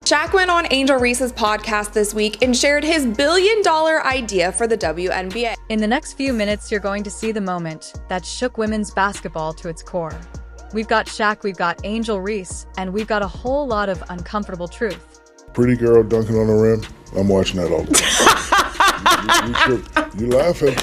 Shaq went on Angel Reese's podcast this week and shared his billion-dollar idea for the WNBA. In the next few minutes, you're going to see the moment that shook women's basketball to its core. We've got Shaq, we've got Angel Reese, and we've got a whole lot of uncomfortable truth. Pretty girl dunking on the rim. I'm watching that all the time. You laughing.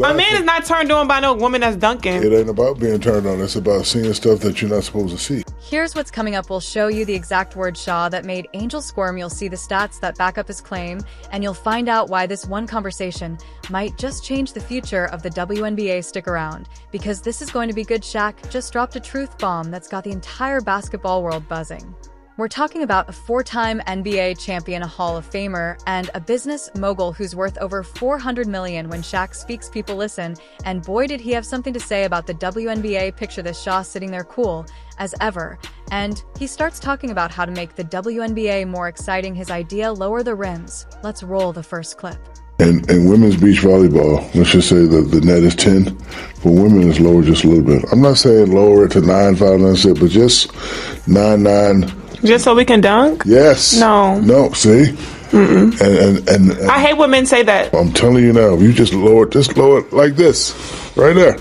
A man is not turned on by no woman that's dunking. It ain't about being turned on. It's about seeing stuff that you're not supposed to see. Here's what's coming up. We'll show you the exact word Shaw that made Angel squirm. You'll see the stats that back up his claim, and you'll find out why this one conversation might just change the future of the WNBA. Stick around, because this is going to be good. Shaq just dropped a truth bomb that's got the entire basketball world buzzing. We're talking about a four-time NBA champion, a Hall of Famer, and a business mogul who's worth over $400 million. When Shaq speaks, people listen, and boy did he have something to say about the WNBA. Picture this: Shaw sitting there cool as ever, and he starts talking about how to make the WNBA more exciting. His idea: lower the rims. Let's roll the first clip. And women's beach volleyball, let's just say that the net is 10. For women, it's lower just a little bit. I'm not saying lower it to 9, 5, 9, 6, but just 9, 9. Just so we can dunk? Yes. No, see? Mm-mm. And I hate when men say that. I'm telling you now, if you just lower it like this, right there.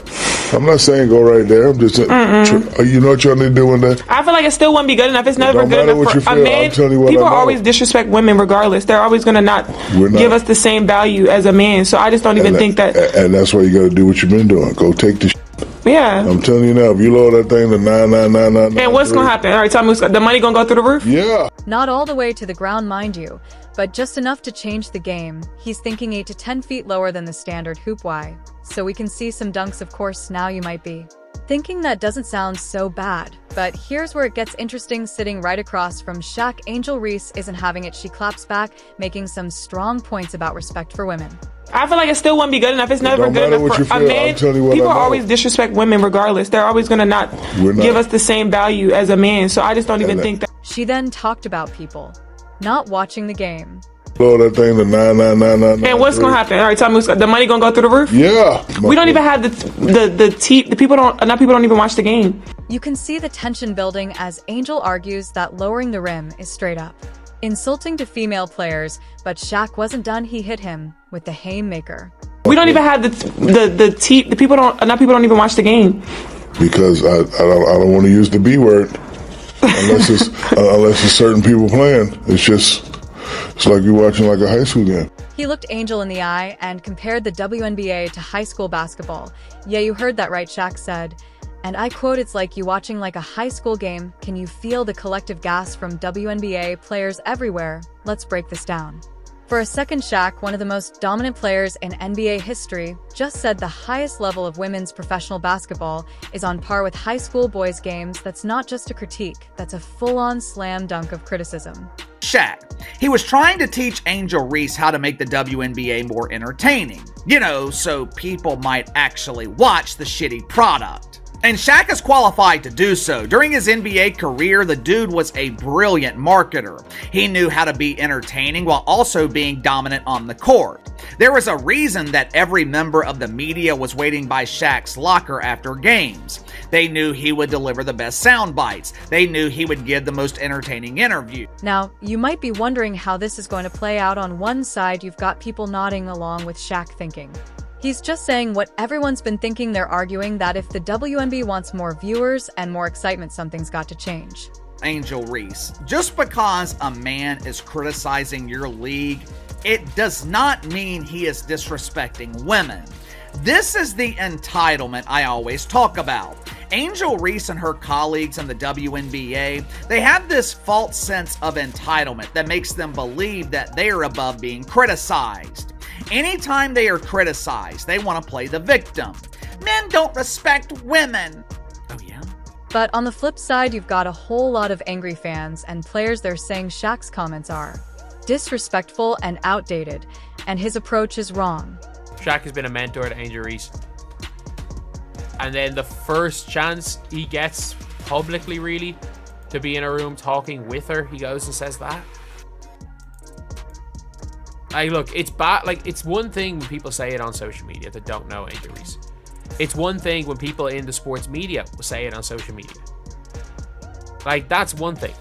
I'm not saying go right there. I'm just, you know what y'all need to do one day? I feel like it still wouldn't be good enough. It's never good enough for a man. People always disrespect women regardless. They're always going to not give us the same value as a man. So I just don't even think that. And that's why you got to do what you've been doing. Go take the Yeah. I'm telling you now, if you lower that thing to 99999. And what's going to happen? All right, tell me, the money going to go through the roof? Yeah. Not all the way to the ground, mind you, but just enough to change the game. He's thinking 8 to 10 feet lower than the standard hoop. Why? So we can see some dunks, of course. Now you might be thinking that doesn't sound so bad, but here's where it gets interesting. Sitting right across from Shaq, Angel Reese isn't having it. She claps back, making some strong points about respect for women. I feel like it still wouldn't be good enough. It's never good enough for a man. People always disrespect women regardless. They're always going to not give us the same value as a man. So I just don't even think that. She then talked about people not watching the game. Lower that thing to 99999. And what's going to happen? All right, tell me, the money going to go through the roof? Yeah. We don't even have the people don't even watch the game. You can see the tension building as Angel argues that lowering the rim is straight up insulting to female players, but Shaq wasn't done. He hit him with the haymaker. We don't even have the people don't even watch the game. Because I don't want to use the B word unless it's certain people playing. It's like you're watching like a high school game. He looked Angel in the eye and compared the WNBA to high school basketball. Yeah, you heard that right, Shaq said. And I quote, "It's like you watching like a high school game. Can you feel the collective gasp from WNBA players everywhere?" Let's break this down. For a second, Shaq, one of the most dominant players in NBA history, just said the highest level of women's professional basketball is on par with high school boys' games. That's not just a critique, that's a full-on slam dunk of criticism. Shaq, he was trying to teach Angel Reese how to make the WNBA more entertaining. So people might actually watch the shitty product. And Shaq is qualified to do so. During his NBA career, the dude was a brilliant marketer. He knew how to be entertaining while also being dominant on the court. There was a reason that every member of the media was waiting by Shaq's locker after games. They knew he would deliver the best sound bites. They knew he would give the most entertaining interview. Now, you might be wondering how this is going to play out. On one side, you've got people nodding along with Shaq, thinking he's just saying what everyone's been thinking. They're arguing that if the WNBA wants more viewers and more excitement, something's got to change. Angel Reese, just because a man is criticizing your league, it does not mean he is disrespecting women. This is the entitlement I always talk about. Angel Reese and her colleagues in the WNBA, they have this false sense of entitlement that makes them believe that they are above being criticized. Anytime they are criticized, they want to play the victim. Men don't respect women. Oh, yeah? But on the flip side, you've got a whole lot of angry fans and players. They're saying Shaq's comments are disrespectful and outdated, and his approach is wrong. Shaq has been a mentor to Angel Reese. And then the first chance he gets publicly, really, to be in a room talking with her, he goes and says that. Look, it's bad. It's one thing when people say it on social media that don't know Angel Reese. It's one thing when people in the sports media will say it on social media. That's one thing.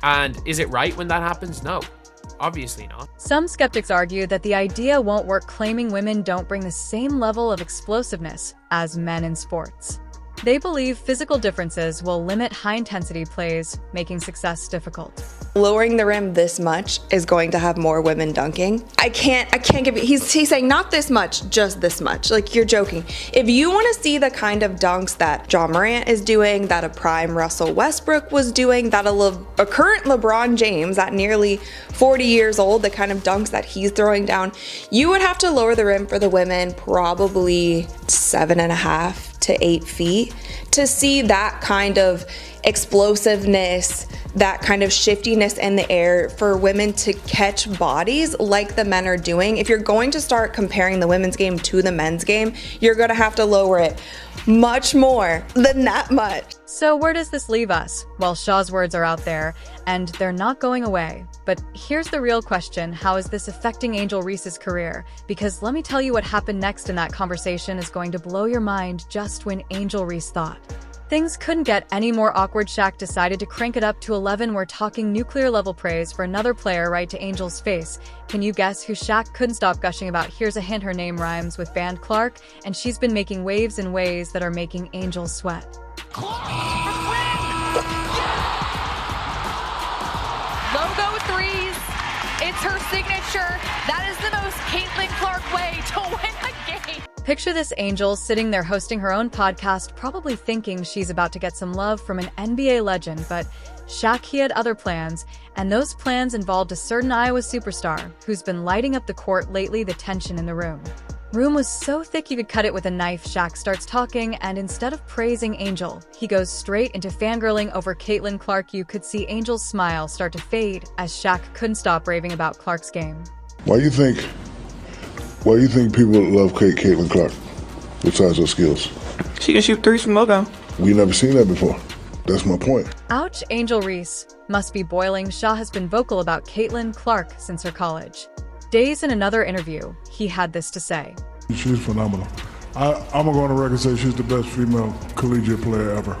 And is it right when that happens? No, obviously not. Some skeptics argue that the idea won't work, claiming women don't bring the same level of explosiveness as men in sports. They believe physical differences will limit high-intensity plays, making success difficult. Lowering the rim this much is going to have more women dunking. I can't give you, he's saying not this much, just this much. Like, you're joking. If you want to see the kind of dunks that Ja Morant is doing, that a prime Russell Westbrook was doing, that a current LeBron James at nearly 40 years old, the kind of dunks that he's throwing down, you would have to lower the rim for the women probably 7.5 to 8 feet to see that kind of explosiveness, that kind of shiftiness in the air for women to catch bodies like the men are doing. If you're going to start comparing the women's game to the men's game, you're going to have to lower it much more than that much. So where does this leave us? Well, Shaw's words are out there, and they're not going away. But here's the real question: how is this affecting Angel Reese's career? Because let me tell you what happened next in that conversation is going to blow your mind just when Angel Reese thought things couldn't get any more awkward. Shaq decided to crank it up to 11. We're talking nuclear-level praise for another player right to Angel's face. Can you guess who Shaq couldn't stop gushing about? Here's a hint: her name rhymes with Band Clark, and she's been making waves in ways that are making Angel sweat. Logo threes. It's her signature. That is the most Caitlin Clark way to win the game. Picture this Angel sitting there hosting her own podcast, probably thinking she's about to get some love from an NBA legend, but Shaq, he had other plans, and those plans involved a certain Iowa superstar who's been lighting up the court lately. The tension in the room was so thick you could cut it with a knife. Shaq starts talking, and instead of praising Angel, he goes straight into fangirling over Caitlin Clark. You could see Angel's smile start to fade as Shaq couldn't stop raving about Clark's game. Why do you think people love Caitlin Clark besides her skills? She can shoot threes from logo. We never seen that before. That's my point. Ouch, Angel Reese must be boiling. Shaw has been vocal about Caitlin Clark since her college days. In another interview, he had this to say. She's phenomenal. I'm going to go on the record and say she's the best female collegiate player ever.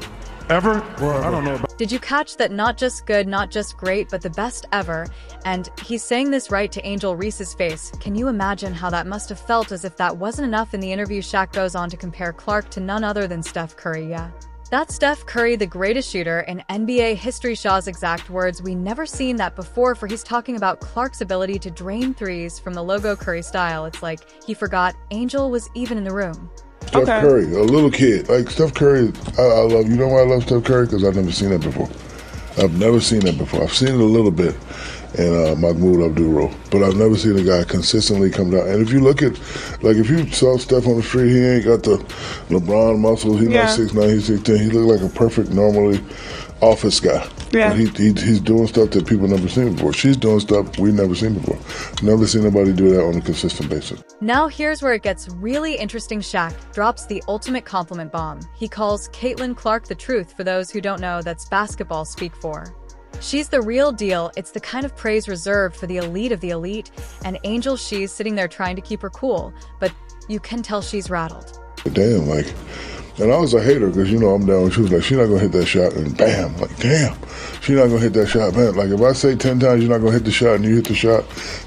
Ever? Well, I don't know about. Did you catch that? Not just good, not just great, but the best ever. And he's saying this right to Angel Reese's face. Can you imagine how that must have felt? As if that wasn't enough, in the interview, Shaq goes on to compare Clark to none other than Steph Curry. Yeah, that's Steph Curry, the greatest shooter in NBA history. Shaw's exact words: "We never seen that before," for he's talking about Clark's ability to drain threes from the logo Curry style. It's like he forgot Angel was even in the room. Steph Curry, a little kid. Like, Steph Curry, I love. You know why I love Steph Curry? Because I've never seen that before. I've never seen that before. I've seen it a little bit in Mahmoud Abdul-Roh, but I've never seen a guy consistently come down. And if you look at, like, if you saw Steph on the street, he ain't got the LeBron muscles. He's not 6'9", he's 6'10". He look like a perfect, normally office guy. Yeah. He's doing stuff that people never seen before. She's doing stuff we never seen before. Never seen nobody do that on a consistent basis. Now here's where it gets really interesting. Shaq drops the ultimate compliment bomb. He calls Caitlin Clark the truth. For those who don't know, that's basketball speak for she's the real deal. It's the kind of praise reserved for the elite of the elite. And Angel, she's sitting there trying to keep her cool, but you can tell she's rattled. Damn, like, and I was a hater because, you know, I'm down. She was like, she's not going to hit that shot, and bam, like, damn, she's not going to hit that shot, man. Like, if I say 10 times you're not going to hit the shot and you hit the shot,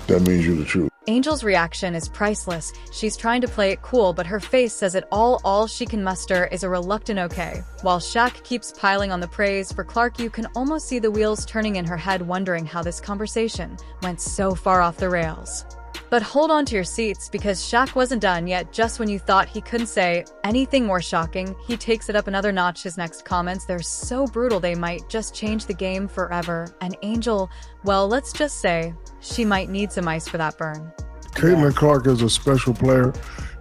that means you're the truth. Angel's reaction is priceless. She's trying to play it cool, but her face says it all. All she can muster is a reluctant okay. While Shaq keeps piling on the praise for Clark, you can almost see the wheels turning in her head, wondering how this conversation went so far off the rails. But hold on to your seats, because Shaq wasn't done yet. Just when you thought he couldn't say anything more shocking, he takes it up another notch. His next comments, they're so brutal they might just change the game forever. And Angel, well, let's just say she might need some ice for that burn. Caitlin Clark is a special player.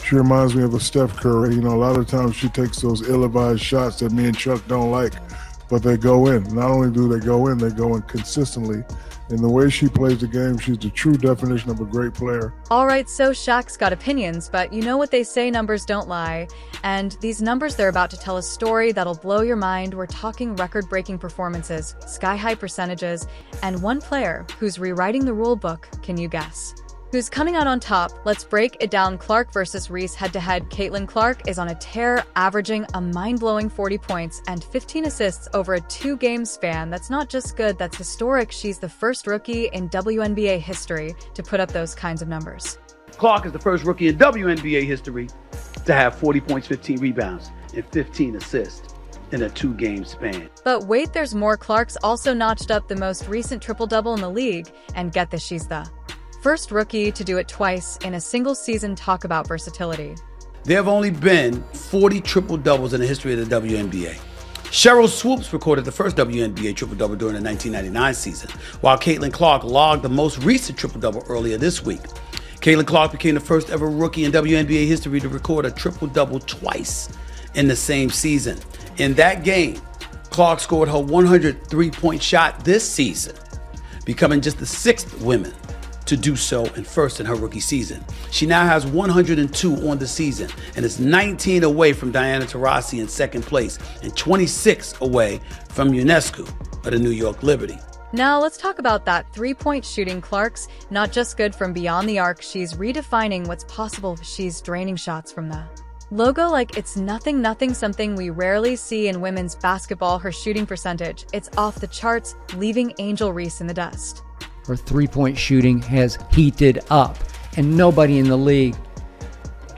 She reminds me of a Steph Curry. You know, a lot of times she takes those ill-advised shots that me and Chuck don't like, but they go in. Not only do they go in consistently. And the way she plays the game, she's the true definition of a great player. All right, so Shaq's got opinions, but you know what they say, numbers don't lie. And these numbers, they're about to tell a story that'll blow your mind. We're talking record-breaking performances, sky-high percentages, and one player who's rewriting the rule book. Can you guess? Who's coming out on top? Let's break it down. Clark versus Reese head-to-head. Caitlin Clark is on a tear, averaging a mind-blowing 40 points and 15 assists over a 2-game span. That's not just good, that's historic. She's the first rookie in WNBA history to put up those kinds of numbers. Clark is the first rookie in WNBA history to have 40 points, 15 rebounds, and 15 assists in a 2-game span. But wait, there's more. Clark's also notched up the most recent triple-double in the league, and get this, she's the first rookie to do it twice in a single season. Talk about versatility. There have only been 40 triple-doubles in the history of the WNBA. Cheryl Swoops recorded the first WNBA triple-double during the 1999 season, while Caitlin Clark logged the most recent triple-double earlier this week. Caitlin Clark became the first ever rookie in WNBA history to record a triple-double twice in the same season. In that game, Clark scored her 103-point shot this season, becoming just the 6th woman to do so and first in her rookie season. She now has 102 on the season and is 19 away from Diana Taurasi in second place and 26 away from Ionescu of the New York Liberty. Now let's talk about that three-point shooting. Clark's not just good from beyond the arc, she's redefining what's possible. She's draining shots from the logo like it's nothing, something we rarely see in women's basketball. Her shooting percentage, it's off the charts, leaving Angel Reese in the dust. Her three-point shooting has heated up, and nobody in the league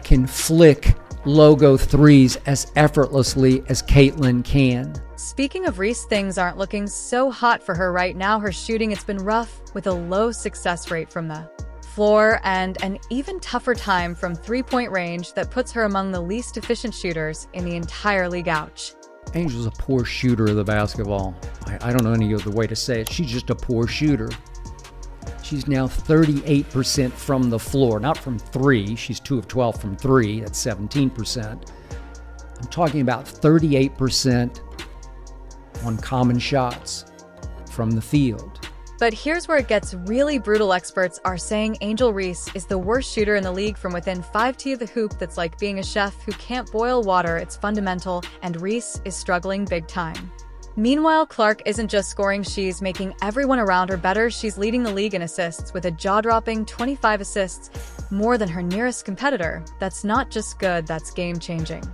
can flick logo threes as effortlessly as Caitlin can. Speaking of Reese, things aren't looking so hot for her right now. Her shooting, it's been rough with a low success rate from the floor and an even tougher time from three-point range that puts her among the least efficient shooters in the entire league. Ouch. Angel's a poor shooter of the basketball. I don't know any other way to say it. She's just a poor shooter. She's now 38% from the floor, not from three. She's 2 of 12 from three. That's 17%. I'm talking about 38% on common shots from the field. But here's where it gets really brutal. Experts are saying Angel Reese is the worst shooter in the league from within 5 feet of the hoop. That's like being a chef who can't boil water. It's fundamental, and Reese is struggling big time. Meanwhile, Clark isn't just scoring, she's making everyone around her better. She's leading the league in assists with a jaw-dropping 25 assists, more than her nearest competitor. That's not just good, that's game-changing.